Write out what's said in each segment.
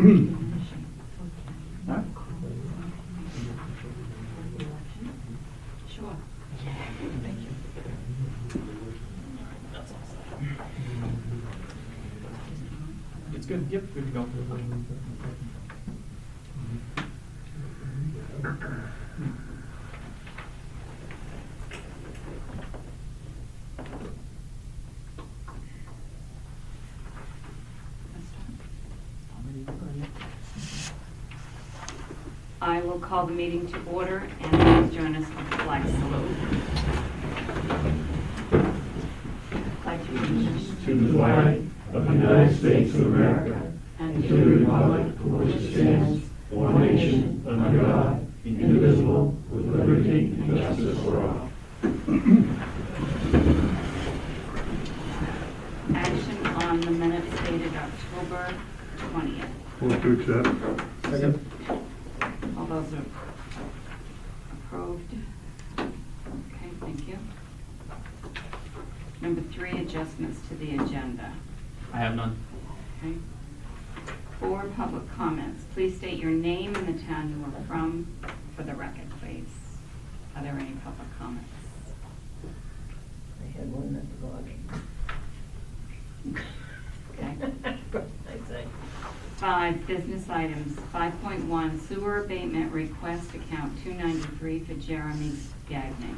Huh? Sure. Thank you. It's good. Yep, good to go. I will call the meeting to order and please join us with the flag salute. Pledge allegiance To the flag of the United States of America and to the republic for which it stands, one nation, under God, indivisible, with liberty and justice for all. Action on the minutes dated October 20th. Move to accept. Second. All those are approved. Okay, thank you. Number 3, adjustments to the agenda. I have none. Okay. 4, public comments. Please state your name and the town you are from for the record, please. Are there any public comments? I had one at the lobby. Okay. I say. 5, business items. 5.1, sewer abatement request account 293 for Jeremy Gagnon.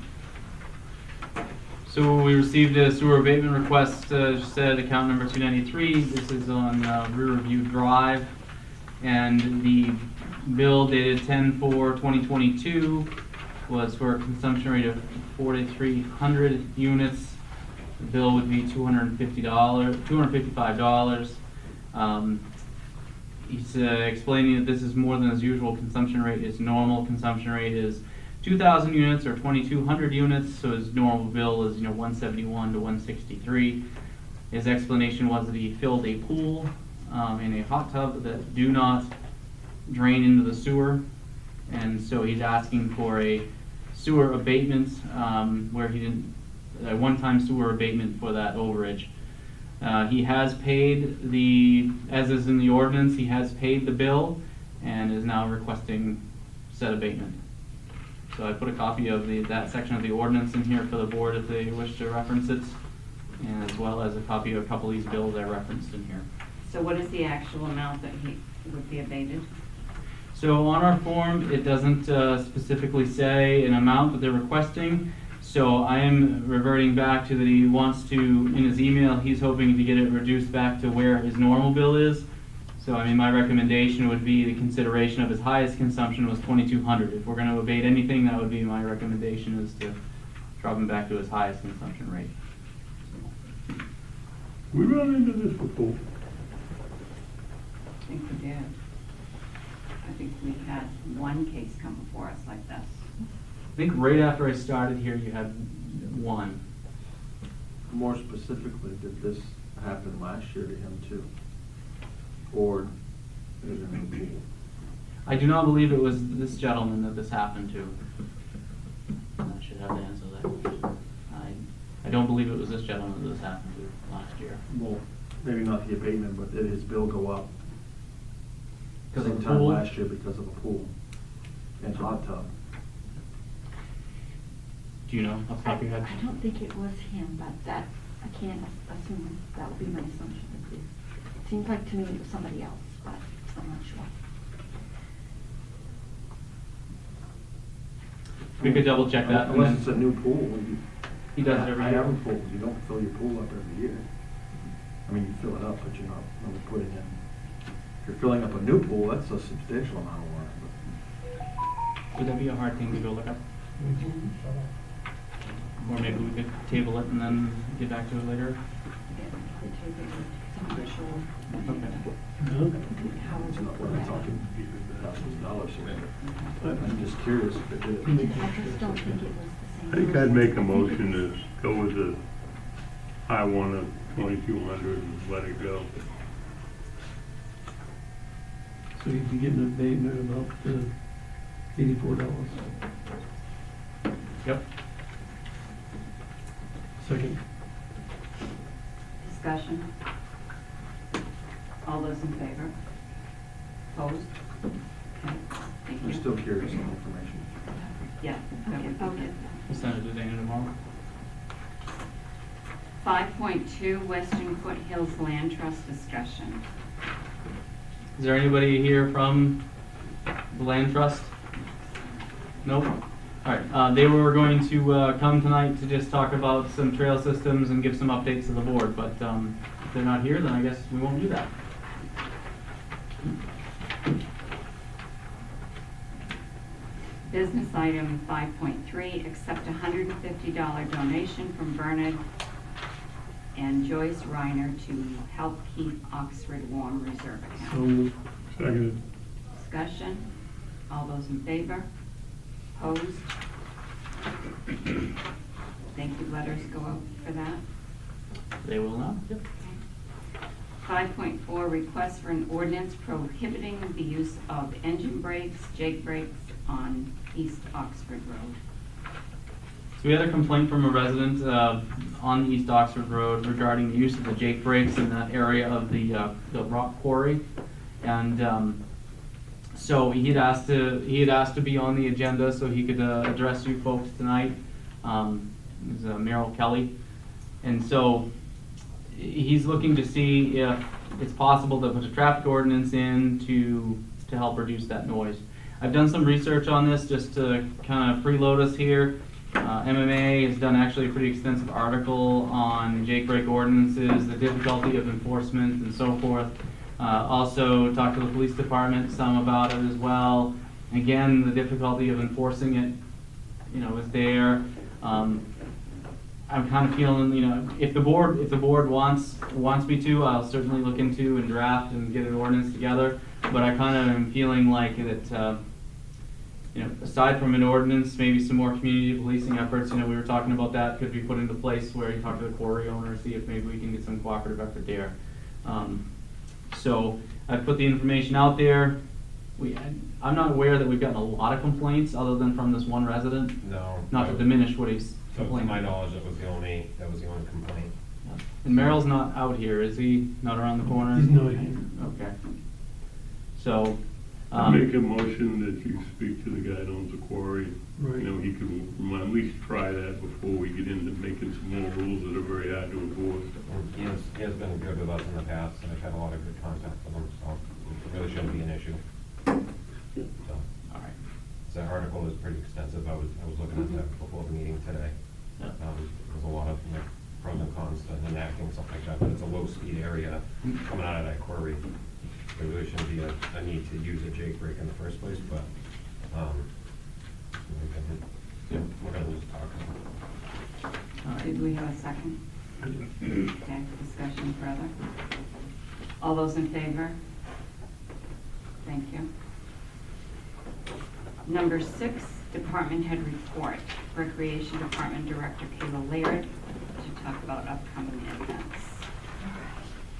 So we received a sewer abatement request, said account number 293. This is on Riverview Drive. And the bill dated 10/4/2022 was for a consumption rate of 4,300 units. The bill would be $255. He's explaining that this is more than his usual consumption rate. His normal consumption rate is 2,000 units or 2,200 units, so his normal bill is 171 to 163. His explanation was that he filled a pool and a hot tub that do not drain into the sewer, and so he's asking for a sewer abatement where he didn't, a one-time sewer abatement for that overage. He has paid as is in the ordinance, he has paid the bill and is now requesting said abatement. So I put a copy of that section of the ordinance in here for the board if they wish to reference it, and as well as a copy of a couple of these bills I referenced in here. So what is the actual amount that he would be abated? So on our form, it doesn't specifically say an amount that they're requesting. So I am reverting back to that he wants to, in his email, he's hoping to get it reduced back to where his normal bill is. So I mean, my recommendation would be the consideration of his highest consumption was 2,200. If we're going to abate anything, that would be my recommendation, is to drop him back to his highest consumption rate. We run into this before. I think we did. I think we had one case come before us like this. I think right after I started here, you had one. More specifically, did this happen last year to him too? Or is it a new pool? I do not believe it was this gentleman that this happened to. I should have to answer that question. I don't believe it was this gentleman that this happened to last year. Well, maybe not the abatement, but did his bill go up Because of same the time pool? last year because of a pool and hot tub? Do you know off the top of your head? I don't think it was him, but that, I can't assume, that would be my assumption. It seems like to me it was somebody else, but I'm not sure. We could double check that. and Unless then- it's a new pool. He does it every I year. have a pool. You don't fill your pool up every year. I mean, you fill it up, but you're not really putting in. If you're filling up a new pool, that's a substantial amount of water. Would that be a hard thing to go look up? Or maybe we could table it and then get back to it later? I'm not sure. Okay. How It's not, we're not talking thousands of dollars here. I I'm just curious if it did. I just don't think it was the same. think I'd make a motion to go with the high one of 2,200 and let it go. So you'd be getting an abatement of up to $84. Yep. Second. Discussion? All those in favor? Opposed? Okay, thank you. I'm still curious on information. Yeah. that Okay, would be I'll good. get that. We'll send it to Dana tomorrow. 5.2 Western Foothills Land Trust discussion. Is there anybody here from the land trust? Nope. All right, they were going to come tonight to just talk about some trail systems and give some updates to the board, but if they're not here, then I guess we won't do that. Business item 5.3, accept $150 donation from Bernard and Joyce Reiner to help keep Oxford warm reserve So account. moved. Seconded. Discussion, all those in favor? Opposed? Thank you, letters go out for that. They will not. Yep. 5.4, request for an ordinance prohibiting the use of engine brakes, Jake brakes on East Oxford Road. So we had a complaint from a resident on the East Oxford Road regarding the use of the Jake brakes in that area of the rock quarry, and so he had asked to be on the agenda so he could address you folks tonight. Is Merrill Kelly, and so he's looking to see if it's possible to put a traffic ordinance in to help reduce that noise. I've done some research on this just to kind of preload us here. MMA has done actually a pretty extensive article on Jake brake ordinances, the difficulty of enforcement, and so forth. Also talked to the police department some about it as well. Again, the difficulty of enforcing it, is there. I'm kind of feeling, if the board wants me to, I'll certainly look into and draft and get an ordinance together. But I kind of am feeling like that, aside from an ordinance, maybe some more community policing efforts. We were talking about that could be put into place where you talk to the quarry owner, see if maybe we can get some cooperative effort there. So I've put the information out there. I'm not aware that we've gotten a lot of complaints other than from this one resident. No. Not to diminish what he's So to complaining. my knowledge, that was the only complaint. Yeah. And Merrill's not out here, is he? Not around the corner? He's not here. Okay. So, Make a motion that you speak to the guy that owns the quarry. Right. He can at least try that before we get into making some more rules that are very hard to enforce. He has been good with us in the past, and I've had a lot of good contact with him, so it really shouldn't be an issue. So, all right. the article is pretty extensive. I was looking at that before the meeting today. Yeah. There's a lot of pros and cons to enacting something like that, but it's a low-speed area coming out of that quarry. There really shouldn't be a need to use a Jake brake in the first place, but we're going to lose talk. All right. Did we have a second? Okay, discussion further. All those in favor? Thank you. Number 6, Department Head Report. Recreation Department Director Kayla Laird to talk about upcoming events.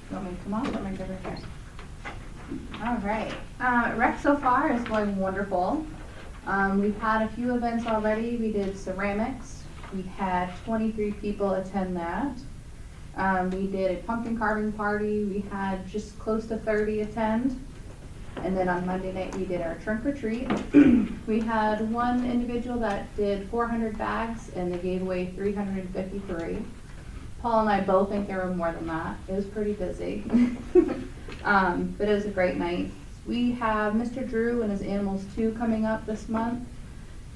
You want me to come on? Let me go right here. All right. Rec so far is going wonderful. We've had a few events already. We did ceramics. We had 23 people attend that. We did a pumpkin carving party. We had just close to 30 attend. And then on Monday night, we did our trunk or treat. We had one individual that did 400 bags, and they gave away 353. Paul and I both think there were more than that. It was pretty busy. But it was a great night. We have Mr. Drew and his Animals 2 coming up this month.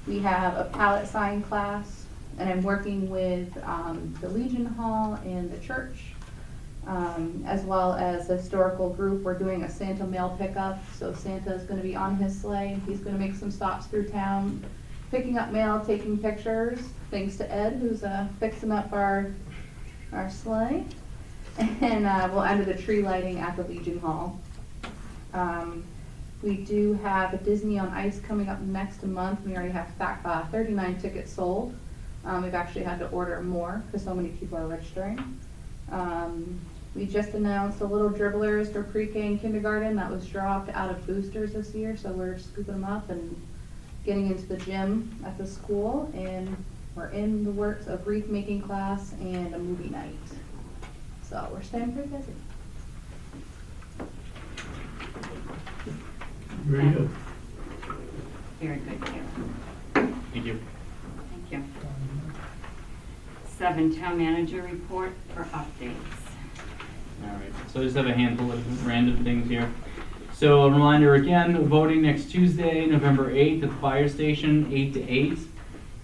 We have a palette sign class, and I'm working with the Legion Hall and the church, as well as the historical group. We're doing a Santa mail pickup, so Santa is going to be on his sleigh. He's going to make some stops through town, picking up mail, taking pictures, thanks to Ed, who's fixing up our sleigh. And we'll end with a tree lighting at the Legion Hall. We do have a Disney on Ice coming up next month. We already have 39 tickets sold. We've actually had to order more because so many people are registering. We just announced a Little Dribblers for pre-K and kindergarten that was dropped out of boosters this year, so we're scooping them up and getting into the gym at the school, and we're in the works of wreath making class and a movie night. So we're staying pretty busy. Very good. Very good, Caleb. Thank you. Thank you. 7, town manager report for updates. All right, so I just have a handful of random things here. So a reminder again, voting next Tuesday, November 8th at the fire station, 8 to 8.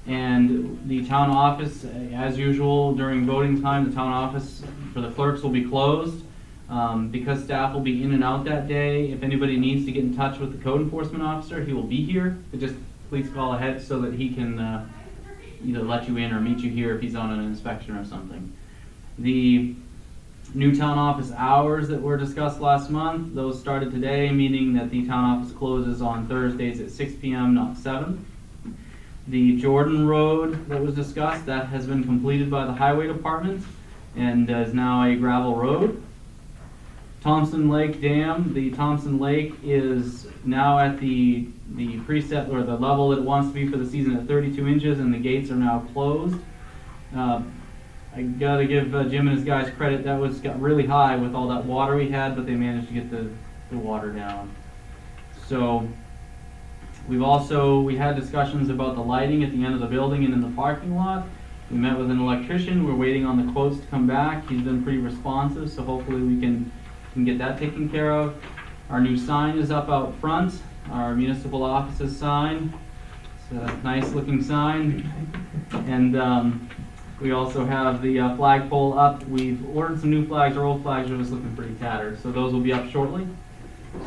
And the town office, as usual, during voting time, the town office for the clerks will be closed. Because staff will be in and out that day, if anybody needs to get in touch with the code enforcement officer, he will be here. But just please call ahead so that he can either let you in or meet you here if he's on an inspection or something. The new town office hours that were discussed last month, those started today, meaning that the town office closes on Thursdays at 6 p.m., not 7. The Jordan Road that was discussed, that has been completed by the highway department and is now a gravel road. Thompson Lake Dam, the Thompson Lake is now at the preset or the level it wants to be for the season at 32 inches, and the gates are now closed. I gotta give Jim and his guys credit. That got really high with all that water we had, but they managed to get the water down. So we had discussions about the lighting at the end of the building and in the parking lot. We met with an electrician. We're waiting on the quotes to come back. He's been pretty responsive, so hopefully we can get that taken care of. Our new sign is up out front, our municipal offices sign. It's a nice looking sign. And we also have the flagpole up. We've ordered some new flags. Our old flags are just looking pretty tattered, so those will be up shortly.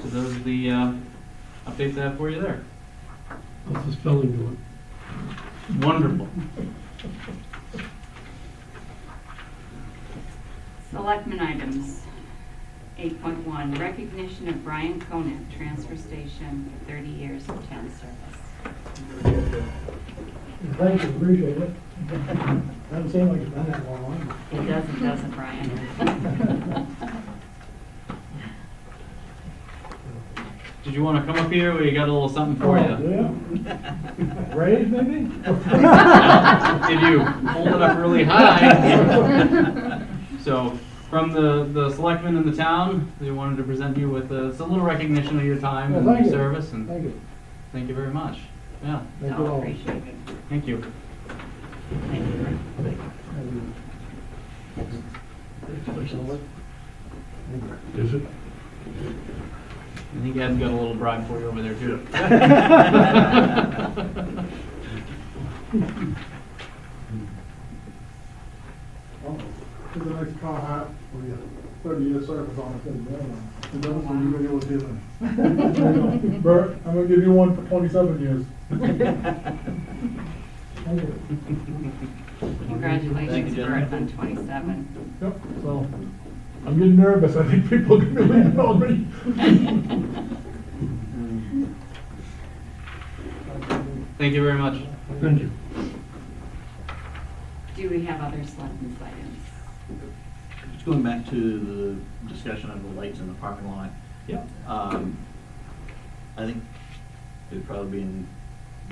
So those are the updates I have for you there. How's the spelling going? Wonderful. Selectmen items. 8.1, recognition of Brian Conant, transfer station, for 30 years of town service. Thank you, appreciate it. Doesn't seem like it's been that long. It doesn't, Brian? Did you want to come up here? We got a little something for you. Yeah. Raise, maybe? If you hold it up really high. So, from the selectmen in the town, they wanted to present you with it's a little recognition of your time and Thank your you. service, and Thank you. thank you very much. Yeah, Thank you I'll all. appreciate it. thank you. Thank you. Is it? I think Ed's got a little bribe for you over there too. It's a nice car hat for you. 30-year service on it. It doesn't seem you really do it. Bert, I'm gonna give you one for 27 years. Thank you. Congratulations, Jen. Bert, on 27. Yep, so, I'm getting nervous. I think people are gonna be leaning on me. Thank you very much. Thank you. Do we have other selectmen's items? Just going back to the discussion of the lights in the parking lot. Yep. I think it'd probably be in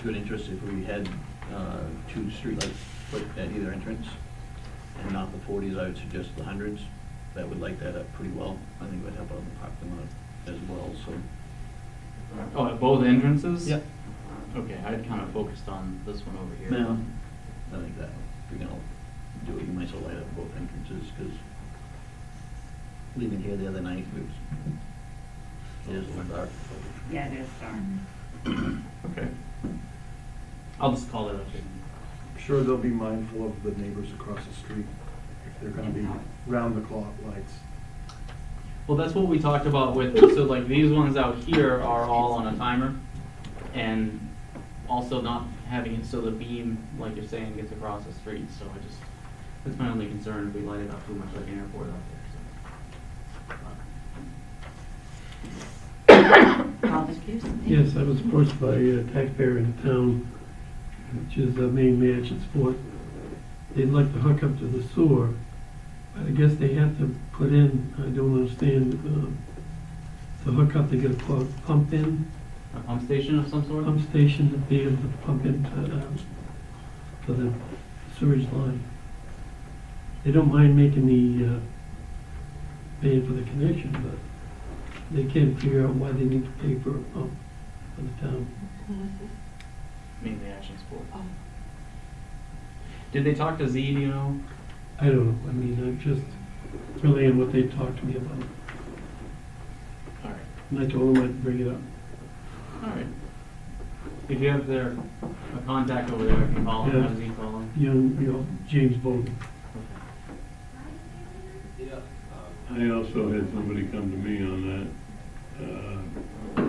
good interest if we had 2 streetlights put at either entrance, and not the 40s. I would suggest the 100s. That would light that up pretty well. I think it would help out the parking lot as well. So. Oh, at both entrances? Yep. Okay, I'd kind of focused on this one over here. No, I think that if you're gonna do it, you might as well light up both entrances, because leaving here the other night, it is a little dark. Yeah, it is dark. Okay. I'll just call it up. I'm sure they'll be mindful of the neighbors across the street if they're gonna be round-the-clock lights. Well, that's what we talked about with, so like these ones out here are all on a timer, and also not having it so the beam, like you're saying, gets across the street. So that's my only concern, if we light it up too much like an airport out there. Alder's Hughes? Yes, I was approached by a taxpayer in the town, which is Maine, Sport. They'd like to hook up to the sewer, but I guess they have to put in, I don't understand, to hook up, they get a pump in, A pump station of some sort? pump station to be able to pump into, for the sewage line. They don't mind making the, paying for the connection, but they can't figure out why they need to pay for a pump. for the town. Who was this? Mainly Action Sport. Oh, Did they talk to Z, do you know? I don't know, I mean, I'm just relaying what they talked to me about. All right. And I told them I'd bring it up. All right. If you have their a contact over there, I can call him. Yeah. How does he call him? James Bowden. I also had somebody come to me on that.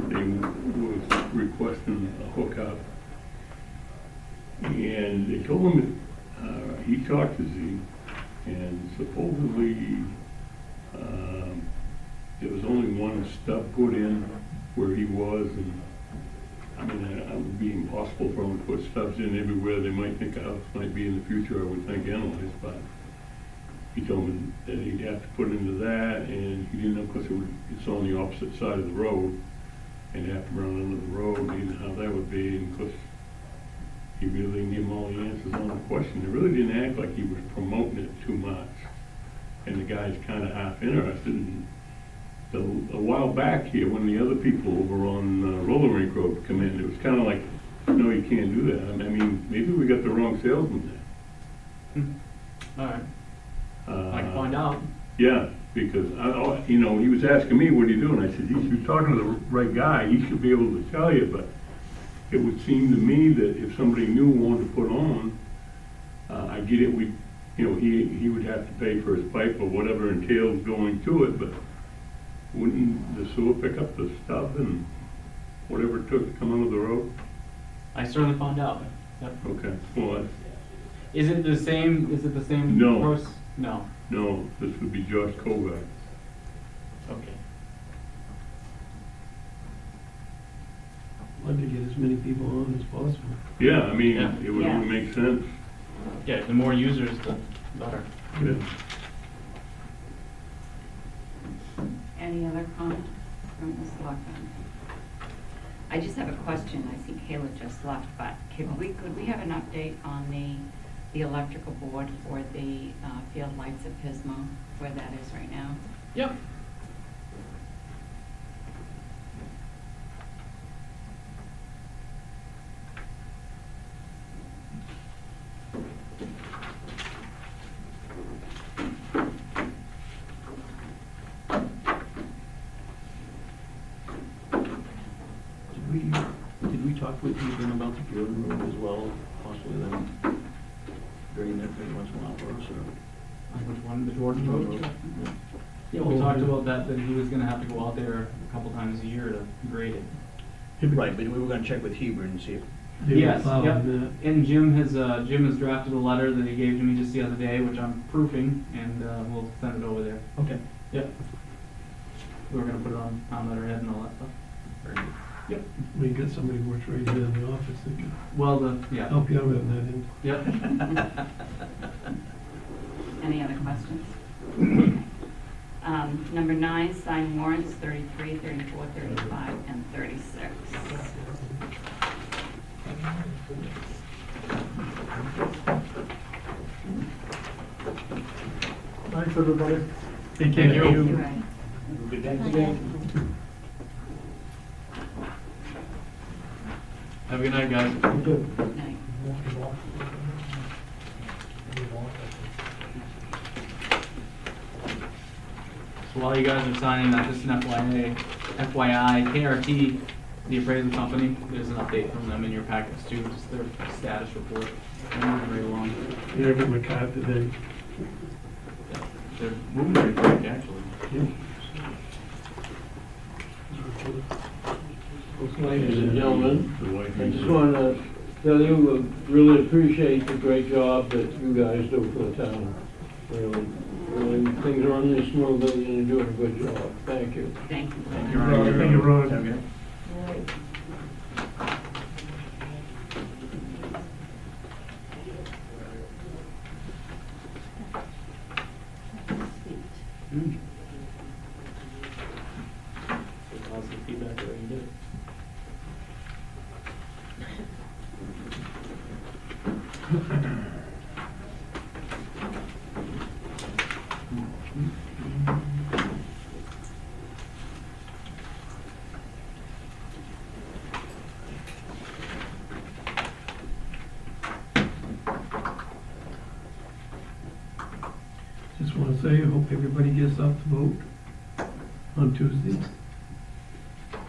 They was requesting a hookup. And they told him that he talked to Z, and supposedly there was only one stub put in where he was, and I mean, it would be impossible for him to put stubs in everywhere. They might think a house might be in the future, I would think, anyways, but he told me that he'd have to put into that, and he didn't know, because it's on the opposite side of the road, and he'd have to run under the road, he didn't know how that would be, and because he really didn't give him all the answers on the question. It really didn't act like he was promoting it too much, and the guy's kind of half interested. And a while back here, when the other people over on Roller Rink Road come in, it was kind of like, no, you can't do that. I mean, maybe we got the wrong salesman there. All right. I can find out. Yeah, because he was asking me, what are you doing? I said, you're talking to the right guy. He should be able to tell you, but it would seem to me that if somebody new wanted to put on, I get it, he would have to pay for his pipe or whatever entails going to it, but wouldn't the sewer pick up the stuff and whatever it took to come under the road? I certainly found out. Yep. Okay, well, Is it the same? Is it the same? No. Process? No. no, this would be Josh Kovac. Okay. I'd like to get as many people on as possible. Yeah, I mean, Yeah. it would Yes. only make sense. Yeah. The more users, the better. Yeah. Any other comments from the selectmen? I just have a question. I see Kayla just left, but could we have an update on the electrical board for the field lights at Pismo, where that is right now? Yep. Did we talk with you then about the Jordan Road as well, possibly then during that every once in a while for us, or? Which one? The Jordan Road? Yeah, we talked about that he was gonna have to go out there a couple times a year to grade it. Right, but we were gonna check with Heber and see if, They were Yes, plowing yep. that. And Jim has drafted a letter that he gave to me just the other day, which I'm proofing, and we'll send it over there. okay. Yep. We were gonna put it on letterhead and all that stuff. Very good. Yep. We got somebody who works right here in the office that can Well, yeah. help you out on that end. Yep. Any other questions? Number 9, sign warrants 33, 34, 35, and 36. Thanks, everybody. Thank Thank you. you. Right. Good day. Have a good night, guys. Good night. So while you guys are signing that, just an FYI, KRT, the appraisal company, there's an update from them in your packets too, just their status report. They're moving right along. Yeah, I got my card today. They're moving very quick, actually. Ladies and gentlemen, The white I just people. want to tell you, we really appreciate the great job that you guys do for the town. Really, things are running smoothly and you're doing a good job. Thank you. Thank you. Thank you, Ron. Thank you, Ron. Have a good day. Positive feedback the way you did it. say, I hope everybody gets out to vote on Tuesday.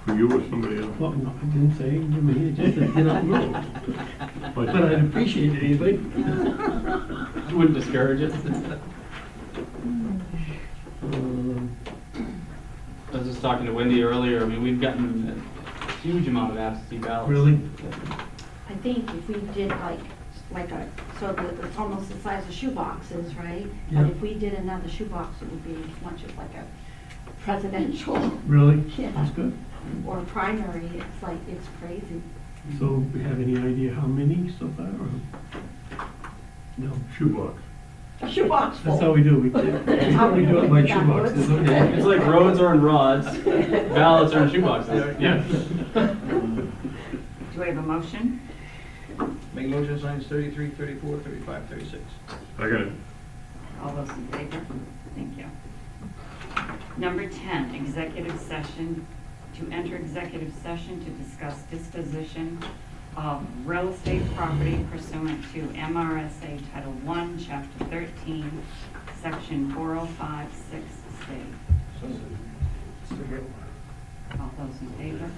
For you or somebody else? Well, no, I didn't say you, me, I just said get out and vote. But I'd appreciate it anyway. I wouldn't discourage it. I was just talking to Wendy earlier, I mean, we've gotten a huge amount of absentee ballots. Really? I think if we did like a, so that it's almost the size of shoe boxes, right? Yeah. But if we did another shoe box, it would be as much as like a presidential Really? Yeah. That's good. or primary. It's like, it's crazy. So we have any idea how many so far, or? No. Shoebox. A shoe box full. That's how we do it. That's how we do it by shoe Backwards. boxes, okay. It's like roads are in rods, ballots are in shoeboxes. Yeah. Do I have a motion? Make a motion, signs 33, 34, 35, 36. I got it. All those in favor? Thank you. Number 10, executive session, to enter executive session to discuss disposition of real estate property pursuant to M.R.S.A. Title I, Chapter 13, Section 4056C. All those in favor?